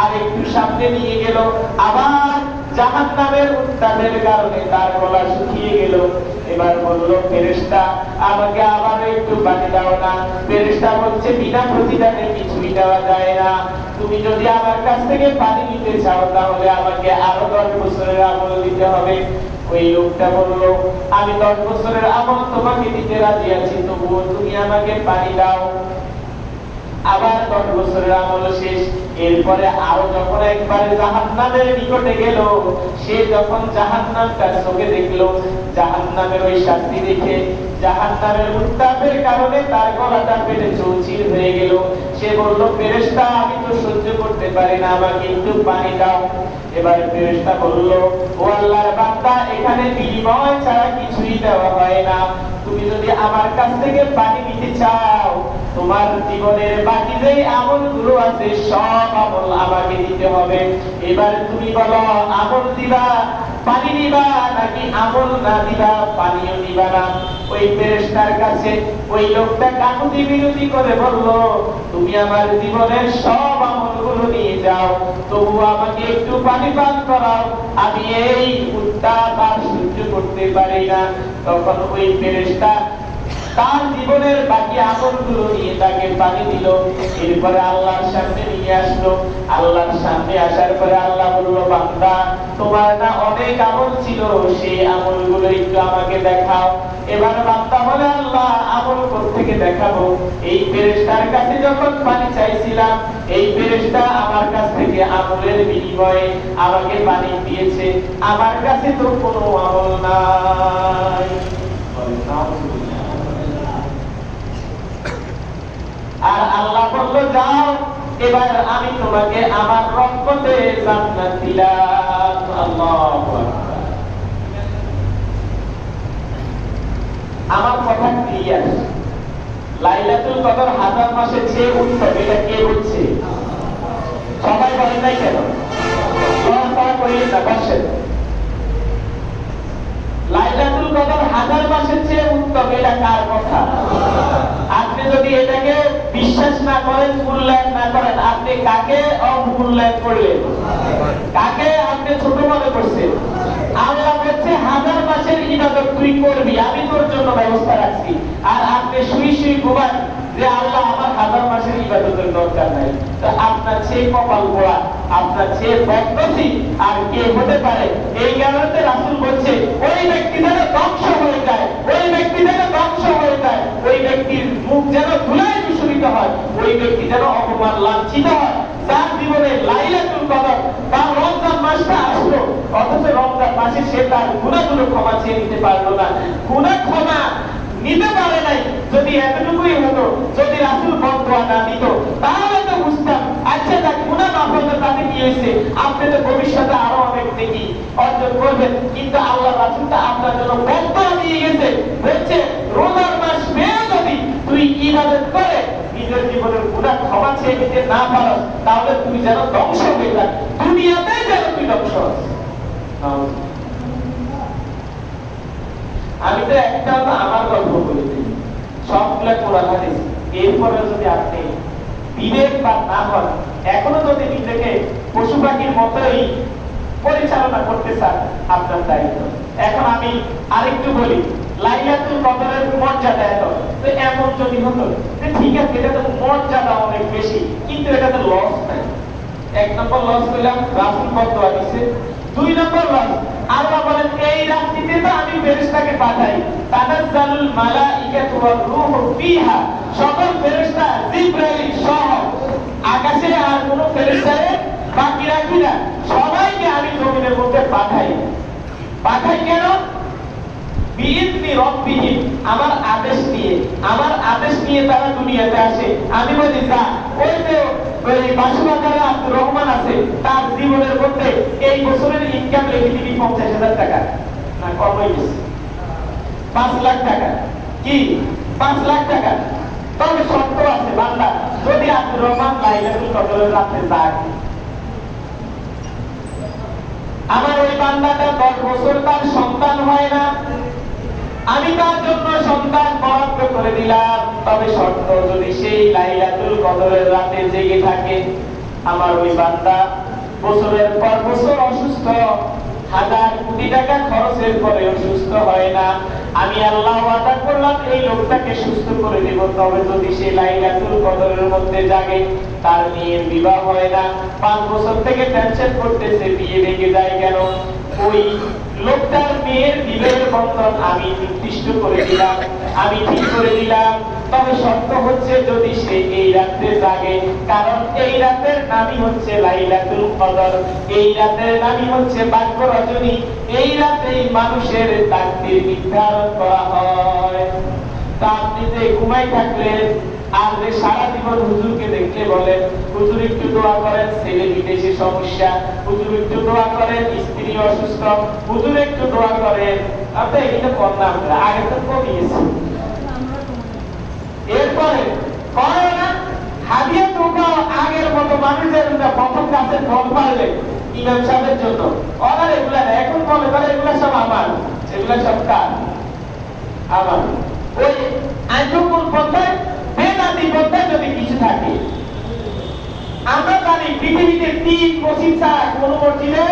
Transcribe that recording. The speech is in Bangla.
আর একটু সামনে নিয়ে গেল, আবার জাহান্নামের উত্তাপের কারণে তার গলা শুকিয়ে গেল। এবার বলল, ফেরেশতা আমাকে আবার একটু পানি দাও না। ফেরেশতা বলছে, বিনা প্রতিদানে কিছুই দেওয়া যায় না, তুমি যদি আমার কাছ থেকে পানি নিতে চাও তাহলে আমাকে আরো 10 বছরের আমল দিতে হবে। ওই লোকটা বলল, আমি 10 বছরের আমল তোমাকে দিতে রাজি আছি, তবুও তুমি আমাকে পানি দাও। আবার 10 বছরের আমল শেষ। এরপরে আরো যখন একবারে জাহান্নামের নিকটে গেল, সে যখন জাহান্নামটা চোখে দেখলো, জাহান্নামের ওই শাস্তি দেখে, জাহান্নামের উত্তাপের কারণে তার গলাটা পেটে চৌচির হয়ে গেল। সে বলল, ফেরেশতা আমি তো সহ্য করতে পারি না, আমাকে একটু পানি দাও। এবার ফেরেশতা বলল, ও আল্লাহর বান্দা, এখানে বিনিময় ছাড়া কিছুই দেওয়া হয় না, তুমি যদি আমার কাছ থেকে পানি নিতে চাও তোমার জীবনের বাকি যে আমলগুলো আছে সব আমল আমাকে দিতে হবে। এবার তুমি বলো, আমল দিবা, পানি দিবা, নাকি আমল না দিবা, পানিও দিবা না? ওই ফেরেশতার কাছে ওই লোকটা কাকুতি বিরতি করে বলল, তুমি আমার জীবনের সব আমলগুলো নিয়ে যাও, তবু আমাকে একটু পানি পান করাও, আমি এই উত্তাপ আর সহ্য করতে পারি না। তখন ওই ফেরেশতা তার জীবনের বাকি আমলগুলো নিয়ে তাকে পানি দিল। এরপরে আল্লাহর সামনে নিয়ে আসলো। আল্লাহর সামনে আসার পরে আল্লাহ বলল, বান্দা তোমার না অনেক আমল ছিল, সেই আমলগুলো একটু আমাকে দেখাও। এবার বান্দা বলে, আল্লাহ আমল কোত্থেকে দেখাবো? এই ফেরেশতার কাছে যখন পানি চাইছিলাম, এই ফেরেশতা আমার কাছ থেকে আমলের বিনিময়ে আমাকে পানি দিয়েছে, আমার কাছে তো কোনো আমল নাই। আর আল্লাহ বলল, যাও, এবার আমি তোমাকে আমার রহমতে জান্নাত দিলাম। আল্লাহু আকবার। আমার কথা ক্লিয়ার? লাইলাতুল কদর 1000 মাসের চেয়ে উত্তম, এটা কে বলছে? সবাই বলেন নাই কেন? দোয়া করিয়ে না, বসেন। লাইলাতুল কদর 1000 মাসের চেয়ে উত্তম, এটা কার কথা? আপনি যদি এটাকে বিশ্বাস না করেন, মূল্যায়ন না করেন, আপনি কাকে অবমূল্যায়ন করলেন? কাকে আপনি ছোট মনে করছেন? আল্লাহ বলছে 1000 মাসের ইবাদত তুই করবি, আমি তোর জন্য ব্যবস্থা রাখছি। আর আপনি শুই শুই ঘুমান যে আল্লাহ আমার 1000 মাসের ইবাদতের দরকার নাই। তো আপনার চেয়ে কপাল পোড়া, আপনার চেয়ে বদনসিব আর কে হতে পারে? এই কারণে রাসূল বলছে, ওই ব্যক্তি যেন ধ্বংস হয়ে যায়, ওই ব্যক্তি যেন ধ্বংস হয়ে যায়, ওই ব্যক্তির মুখ যেন ধুলায় দূষিত হয়, ওই ব্যক্তি যেন অপমান লাঞ্ছিত হয়, যার জীবনে লাইলাতুল কদর বা রমজান মাসটা আসলো, অথচ রমজান মাসে সে তার গুনাহগুলো ক্ষমা চেয়ে নিতে পারলো না। গুনাহ ক্ষমা নিতে পারে নাই। যদি এতটুকুই হতো, যদি রাসূল বদদুয়া না দিত, তাহলে তো বুঝতাম, আচ্ছা যাক, গুনাহ মাফ হতে তাতে কি হয়েছে, আপনি তো ভবিষ্যতে আরো অনেক নেকি অর্জন করবেন। কিন্তু আল্লাহ রাসূলটা আপনার জন্য বদদুয়া দিয়ে গেছে, বলছে রোজার মাস পেয়ে যদি তুই ইবাদত করে নিজের জীবনের গুনাহ ক্ষমা চেয়ে নিতে না পারো, তাহলে তুমি যেন ধ্বংস হয়ে যাস, দুনিয়াতেই যেন তুই ধ্বংস হস। আমি তো একটা আমার গল্প বলেছি, সবগুলা কোরআন হাদিস। এরপরে যদি আপনি বিবেকবান না হন, এখনো যদি নিজেকে পশু পাখির মতোই পরিচালনা করতে চান, আপনার দায়িত্ব। এখন আমি আরেকটু বলি, লাইলাতুল কদরের মর্যাদা এত, তো এমন যদি হতো যে ঠিক আছে, এটা তো মর্যাদা অনেক বেশি, কিন্তু এটা তো লস নাই। 1 নম্বর লস করলাম, রাসূল বদদুয়া দিয়েছে। 2 নম্বর লস, আল্লাহ বলেন এই রাত্রিতে তো আমি ফেরেশতাকে পাঠাই, তানাজ্জালুল মালাইকাতু ওয়ার রূহু ফিহা, সকল ফেরেশতা জিবরাইল সহ আকাশে আর কোন ফেরেশতারে বাকি রাখি না, সবাইকে আমি জমিনের মধ্যে পাঠাই। পাঠাই কেন? বিইذনি রাব্বিহিম, আমার আদেশ নিয়ে, আমার আদেশ নিয়ে তারা দুনিয়াতে আসে। আমি বলি যা, ওই যে ওই বাসুবাজারে আব্দুর রহমান আছে, তার জীবনের মধ্যে এই বছরের ইনকাম লিখে দিবি 50,000 টাকা, না কম হয়ে গেছে 5 লাখ টাকা। কি 5 লাখ টাকা? তবে শর্ত আছে, বান্দা যদি আব্দুর রহমান লাইলাতুল কদরের রাতে যায়, আমার ওই বান্দাটা 10 বছর তার সন্তান হয় না, আমি তার জন্য সন্তান বরাদ্দ করে দিলাম, তবে শর্ত যদি সেই লাইলাতুল কদরের রাতে জেগে থাকে। আমার ওই বান্দা বছরের পর বছর অসুস্থ, হাজার কোটি টাকা খরচের পরে অসুস্থ হয় না, আমি আল্লাহ ওয়াদা করলাম এই লোকটাকে সুস্থ করে দেব, তবে যদি সে লাইলাতুল কদরের মধ্যে জাগে। তার মেয়ের বিবাহ হয় না, 5 বছর থেকে টেনশন করতেছে বিয়ে ভেঙে যায় কেন। ওই লোকটার মেয়ের বিবাহের বন্ধন আমি নির্দিষ্ট করে দিলাম, আমি ঠিক করে দিলাম, তবে শর্ত হচ্ছে যদি সে এই রাতে জাগে, কারণ এই রাতের নামই হচ্ছে লাইলাতুল কদর, এই রাতের নামই হচ্ছে ভাগ্য রজনী, এই রাতেই মানুষের তাকদীর নির্ধারণ করা হয়। তা আপনি যে ঘুমাই থাকলেন আর যে সারা জীবন হুজুরকে দেখলে বলেন হুজুর একটু দোয়া করেন, ছেলে বিদেশে সমস্যা, হুজুর একটু দোয়া করেন, স্ত্রী অসুস্থ, হুজুর একটু দোয়া করেন, আপনি এটা করলাম না, আগে তো কমিয়েছে। এরপরে করে না হাদিয়া তোমরা আগের মতো মানুষের প্রথম কাছে ফল পারলে ইমাম সাহেবের জন্য ওরা এগুলা না, এখন মনে করে এগুলা সব আমার, এগুলা সব কার আমার। ওই আইনকুল পন্থায় বেদাতি পন্থায় যদি কিছু থাকে, আমরা জানি পৃথিবীতে 3 মসজিদ ছাড়া কোন মসজিদে